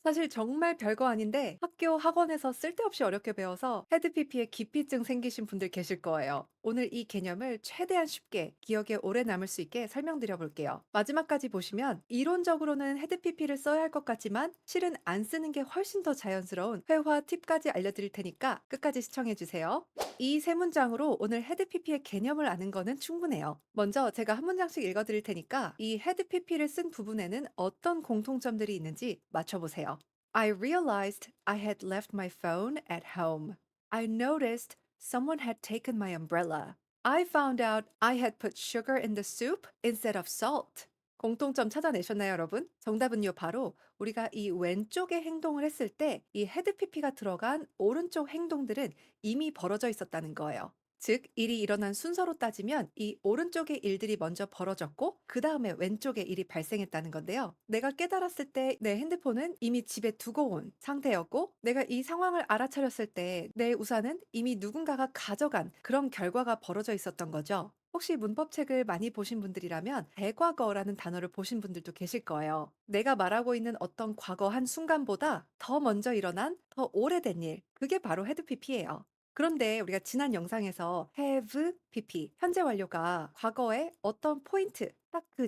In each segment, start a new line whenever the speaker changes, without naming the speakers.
사실 정말 별거 아닌데 학교 학원에서 쓸데없이 어렵게 배워서 헤드피피에 기피증 생기신 분들 계실 거예요. 오늘 이 개념을 최대한 쉽게 기억에 오래 남을 수 있게 설명드려 볼게요. 마지막까지 보시면 이론적으로는 헤드피피를 써야 할 것 같지만 실은 안 쓰는 게 훨씬 더 자연스러운 회화 팁까지 알려드릴 테니까 끝까지 시청해 주세요. 이 세 문장으로 오늘 헤드피피의 개념을 아는 거는 충분해요. 먼저 제가 한 문장씩 읽어드릴 테니까 이 헤드피피를 쓴 부분에는 어떤 공통점들이 있는지 맞춰보세요. I realized I had left my phone at home. I noticed someone had taken my umbrella. I found out I had put sugar in the soup instead of salt. 공통점 찾아내셨나요, 여러분? 정답은요, 바로 우리가 이 왼쪽의 행동을 했을 때 이 헤드 PP가 들어간 오른쪽 행동들은 이미 벌어져 있었다는 거예요. 즉, 일이 일어난 순서로 따지면 이 오른쪽의 일들이 먼저 벌어졌고, 그 다음에 왼쪽의 일이 발생했다는 건데요. 내가 깨달았을 때 내 핸드폰은 이미 집에 두고 온 상태였고, 내가 이 상황을 알아차렸을 때 내 우산은 이미 누군가가 가져간 그런 결과가 벌어져 있었던 거죠. 혹시 문법책을 많이 보신 분들이라면 대과거라는 단어를 보신 분들도 계실 거예요. 내가 말하고 있는 어떤 과거 한 순간보다 더 먼저 일어난 더 오래된 일, 그게 바로 헤드 PP예요. 그런데 우리가 지난 영상에서 have PP, 현재 완료가 과거의 어떤 포인트, 딱 그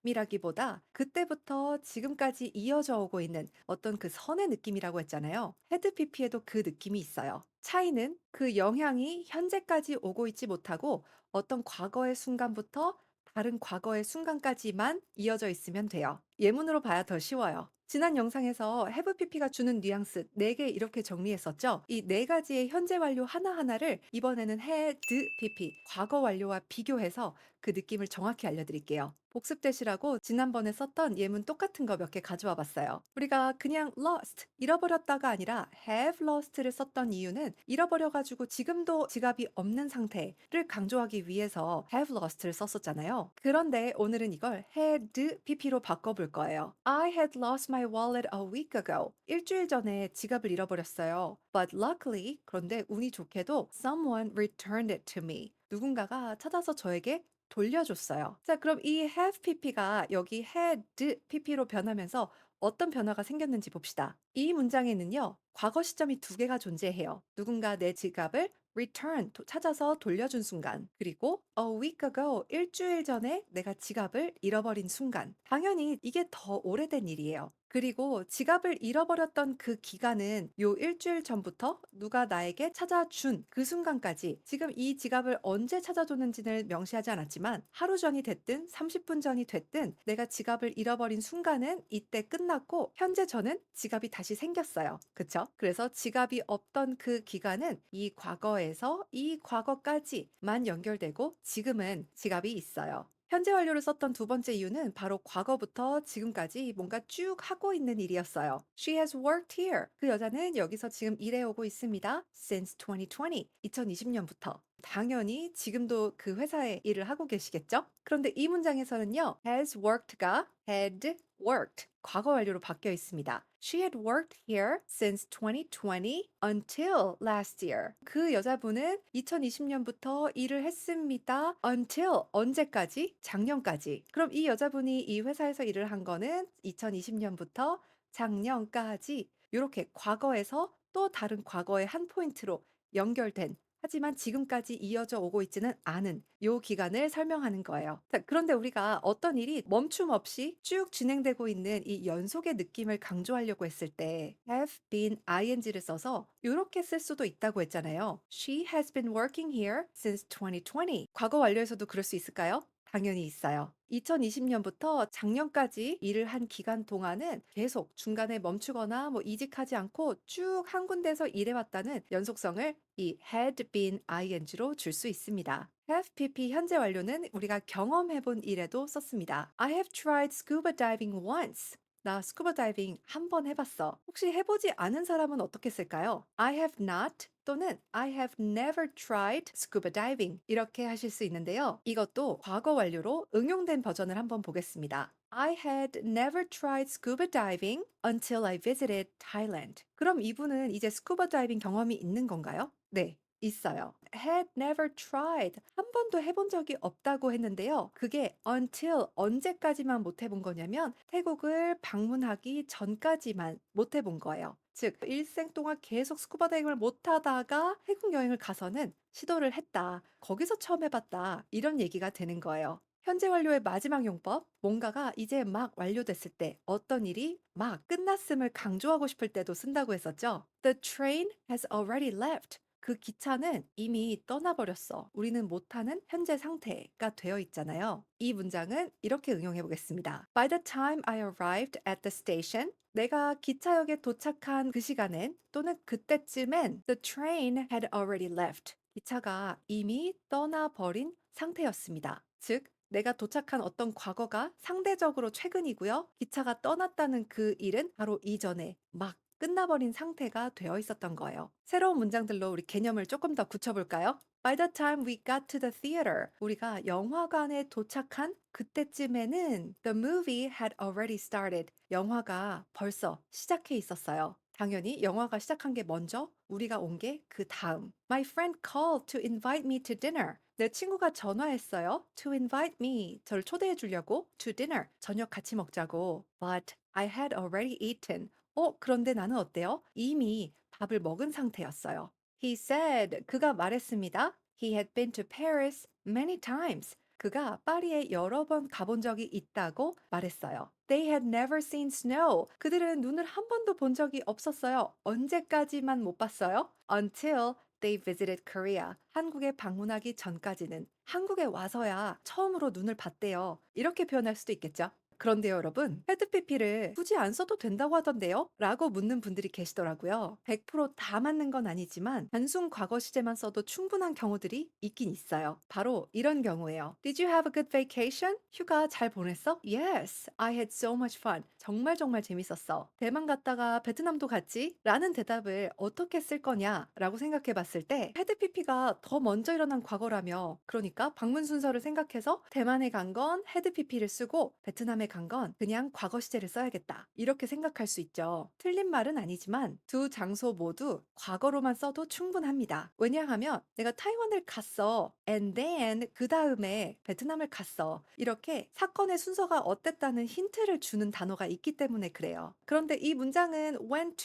점이라기보다 그때부터 지금까지 이어져 오고 있는 어떤 그 선의 느낌이라고 했잖아요. 헤드 PP에도 그 느낌이 있어요. 차이는 그 영향이 현재까지 오고 있지 못하고 어떤 과거의 순간부터 다른 과거의 순간까지만 이어져 있으면 돼요. 예문으로 봐야 더 쉬워요. 지난 영상에서 have pp가 주는 뉘앙스 4개 이렇게 정리했었죠. 이 4가지의 현재 완료 하나하나를 이번에는 had pp 과거 완료와 비교해서 그 느낌을 정확히 알려드릴게요. 복습되시라고 지난번에 썼던 예문 똑같은 거 몇 개 가져와 봤어요. 우리가 그냥 lost, 잃어버렸다가 아니라 have lost를 썼던 이유는 잃어버려가지고 지금도 지갑이 없는 상태를 강조하기 위해서 have lost를 썼었잖아요. 그런데 오늘은 이걸 had pp로 바꿔볼 거예요. I had lost my wallet a week ago. 일주일 전에 지갑을 잃어버렸어요. But luckily, 그런데 운이 좋게도 someone returned it to me. 누군가가 찾아서 저에게 돌려줬어요. 자, 그럼 이 have pp가 여기 had pp로 변하면서 어떤 변화가 생겼는지 봅시다. 이 문장에는요, 과거 시점이 두 개가 존재해요. 누군가 내 지갑을 return, 찾아서 돌려준 순간. 그리고 a week ago, 일주일 전에 내가 지갑을 잃어버린 순간. 당연히 이게 더 오래된 일이에요. 그리고 지갑을 잃어버렸던 그 기간은 요 일주일 전부터 누가 나에게 찾아준 그 순간까지 지금 이 지갑을 언제 찾아줬는지를 명시하지 않았지만 하루 전이 됐든 30분 전이 됐든 내가 지갑을 잃어버린 순간은 이때 끝났고 현재 저는 지갑이 다시 생겼어요. 그쵸? 그래서 지갑이 없던 그 기간은 이 과거에서 이 과거까지만 연결되고 지금은 지갑이 있어요. 현재 완료를 썼던 두 번째 이유는 바로 과거부터 지금까지 뭔가 쭉 하고 있는 일이었어요. She has worked here. 그 여자는 여기서 지금 일해오고 있습니다. Since 2020. 2020년부터. 당연히 지금도 그 회사에 일을 하고 계시겠죠? 그런데 이 문장에서는요, has worked가 had worked. 과거 완료로 바뀌어 있습니다. She had worked here since 2020 until last year. 그 여자분은 2020년부터 일을 했습니다. until 언제까지? 작년까지. 그럼 이 여자분이 이 회사에서 일을 한 거는 2020년부터 작년까지 이렇게 과거에서 또 다른 과거의 한 포인트로 연결된 하지만 지금까지 이어져 오고 있지는 않은 요 기간을 설명하는 거예요. 자, 그런데 우리가 어떤 일이 멈춤 없이 쭉 진행되고 있는 이 연속의 느낌을 강조하려고 했을 때 have been ing를 써서 이렇게 쓸 수도 있다고 했잖아요. She has been working here since 2020. 과거 완료에서도 그럴 수 있을까요? 당연히 있어요. 2020년부터 작년까지 일을 한 기간 동안은 계속 중간에 멈추거나 뭐 이직하지 않고 쭉 한 군데서 일해왔다는 연속성을 이 had been ing로 줄 수 있습니다. have pp 현재 완료는 우리가 경험해본 일에도 썼습니다. I have tried scuba diving once. 나 스쿠버 다이빙 한 번 해봤어. 혹시 해보지 않은 사람은 어떻게 쓸까요? I have not 또는 I have never tried scuba diving 이렇게 하실 수 있는데요. 이것도 과거 완료로 응용된 버전을 한번 보겠습니다. I had never tried scuba diving until I visited Thailand. 그럼 이분은 이제 스쿠버 다이빙 경험이 있는 건가요? 네. 있어요. had never tried. 한 번도 해본 적이 없다고 했는데요. 그게 until 언제까지만 못 해본 거냐면 태국을 방문하기 전까지만 못 해본 거예요. 즉, 일생 동안 계속 스쿠버 다이빙을 못 하다가 태국 여행을 가서는 시도를 했다. 거기서 처음 해봤다. 이런 얘기가 되는 거예요. 현재 완료의 마지막 용법, 뭔가가 이제 막 완료됐을 때 어떤 일이 막 끝났음을 강조하고 싶을 때도 쓴다고 했었죠. The train has already left. 그 기차는 이미 떠나버렸어. 우리는 못하는 현재 상태가 되어 있잖아요. 이 문장은 이렇게 응용해 보겠습니다. By the time I arrived at the station, 내가 기차역에 도착한 그 시간엔 또는 그때쯤엔 the train had already left. 기차가 이미 떠나버린 상태였습니다. 즉, 내가 도착한 어떤 과거가 상대적으로 최근이고요. 기차가 떠났다는 그 일은 바로 이전에 막 끝나버린 상태가 되어 있었던 거예요. 새로운 문장들로 우리 개념을 조금 더 굳혀볼까요? By the time we got to the theater, 우리가 영화관에 도착한 그때쯤에는 the movie had already started. 영화가 벌써 시작해 있었어요. 당연히 영화가 시작한 게 먼저, 우리가 온 게 그 다음. My friend called to invite me to dinner. 내 친구가 전화했어요. To invite me. 저를 초대해 주려고. To dinner. 저녁 같이 먹자고. But I had already eaten. 그런데 나는 어때요? 이미 밥을 먹은 상태였어요. He said, 그가 말했습니다. He had been to Paris many times. 그가 파리에 여러 번 가본 적이 있다고 말했어요. They had never seen snow. 그들은 눈을 한 번도 본 적이 없었어요. 언제까지만 못 봤어요? Until they visited Korea. 한국에 방문하기 전까지는 한국에 와서야 처음으로 눈을 봤대요. 이렇게 표현할 수도 있겠죠. 그런데요, 여러분, 헤드피피를 굳이 안 써도 된다고 하던데요? 라고 묻는 분들이 계시더라고요. 100%다 맞는 건 아니지만 단순 과거 시제만 써도 충분한 경우들이 있긴 있어요. 바로 이런 경우예요. Did you have a good vacation? 휴가 잘 보냈어? Yes, I had so much fun. 정말 정말 재밌었어. 대만 갔다가 베트남도 갔지? 라는 대답을 어떻게 쓸 거냐? 라고 생각해 봤을 때 헤드피피가 더 먼저 일어난 과거라며, 그러니까 방문 순서를 생각해서 대만에 간 건 헤드피피를 쓰고 베트남에 간 건 그냥 과거 시제를 써야겠다. 이렇게 생각할 수 있죠. 틀린 말은 아니지만 두 장소 모두 과거로만 써도 충분합니다. 왜냐하면 내가 타이완을 갔어. And then 그 다음에 베트남을 갔어. 이렇게 사건의 순서가 어땠다는 힌트를 주는 단어가 있기 때문에 그래요. 그런데 이 문장은 went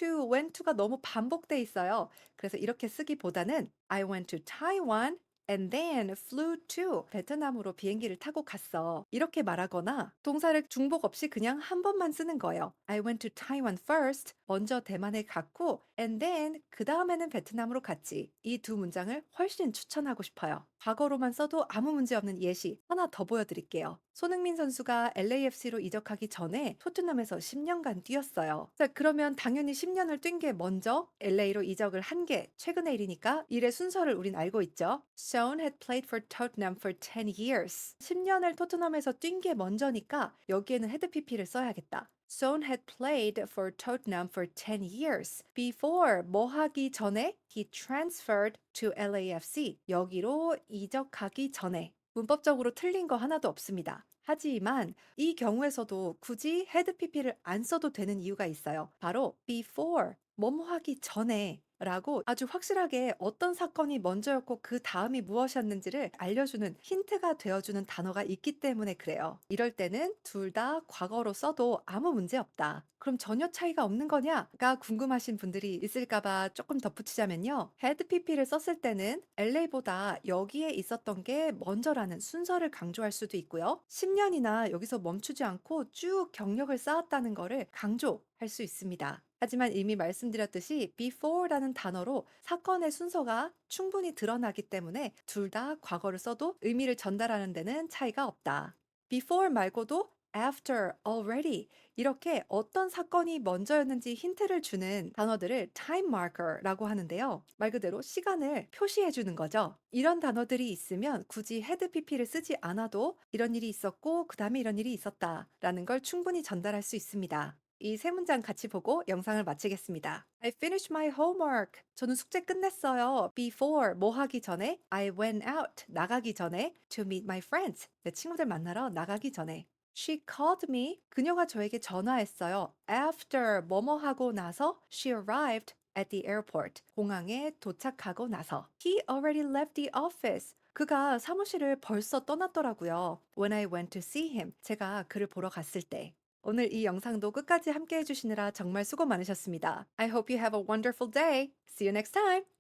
to가 너무 반복돼 있어요. 그래서 이렇게 쓰기보다는 I went to Taiwan and then flew to 베트남으로 비행기를 타고 갔어. 이렇게 말하거나 동사를 중복 없이 그냥 한 번만 쓰는 거예요. I went to Taiwan first. 먼저 대만에 갔고 and then 그 다음에는 베트남으로 갔지. 이 두 문장을 훨씬 추천하고 싶어요. 과거로만 써도 아무 문제 없는 예시 하나 더 보여드릴게요. 손흥민 선수가 LAFC로 이적하기 전에 토트넘에서 10년간 뛰었어요. 자, 그러면 당연히 10년을 뛴 게 먼저 LA로 이적을 한 게 최근의 일이니까 일의 순서를 우린 알고 있죠. Son had played for Tottenham for 10 years. 10년을 토트넘에서 뛴 게 먼저니까 여기에는 헤드 PP를 써야겠다. Son had played for Tottenham for 10 years. Before 뭐 하기 전에 he transferred to LAFC. 여기로 이적하기 전에. 문법적으로 틀린 거 하나도 없습니다. 하지만 이 경우에서도 굳이 헤드 PP를 안 써도 되는 이유가 있어요. 바로 before 뭐뭐 하기 전에 라고 아주 확실하게 어떤 사건이 먼저였고 그 다음이 무엇이었는지를 알려주는 힌트가 되어주는 단어가 있기 때문에 그래요. 이럴 때는 둘 다 과거로 써도 아무 문제 없다. 그럼 전혀 차이가 없는 거냐가 궁금하신 분들이 있을까봐 조금 덧붙이자면요. 헤드 PP를 썼을 때는 LA보다 여기에 있었던 게 먼저라는 순서를 강조할 수도 있고요. 10년이나 여기서 멈추지 않고 쭉 경력을 쌓았다는 거를 강조할 수 있습니다. 하지만 이미 말씀드렸듯이 before라는 단어로 사건의 순서가 충분히 드러나기 때문에 둘 다 과거를 써도 의미를 전달하는 데는 차이가 없다. before 말고도 after, already 이렇게 어떤 사건이 먼저였는지 힌트를 주는 단어들을 time marker라고 하는데요. 말 그대로 시간을 표시해 주는 거죠. 이런 단어들이 있으면 굳이 head pp를 쓰지 않아도 이런 일이 있었고 그 다음에 이런 일이 있었다라는 걸 충분히 전달할 수 있습니다. 이 세 문장 같이 보고 영상을 마치겠습니다. I finished my homework. 저는 숙제 끝냈어요. Before 뭐 하기 전에 I went out 나가기 전에 to meet my friends 내 친구들 만나러 나가기 전에 She called me. 그녀가 저에게 전화했어요. After 뭐뭐 하고 나서 she arrived at the airport. 공항에 도착하고 나서. He already left the office. 그가 사무실을 벌써 떠났더라고요. When I went to see him. 제가 그를 보러 갔을 때. 오늘 이 영상도 끝까지 함께 해주시느라 정말 수고 많으셨습니다. I hope you have a wonderful day. See you next time.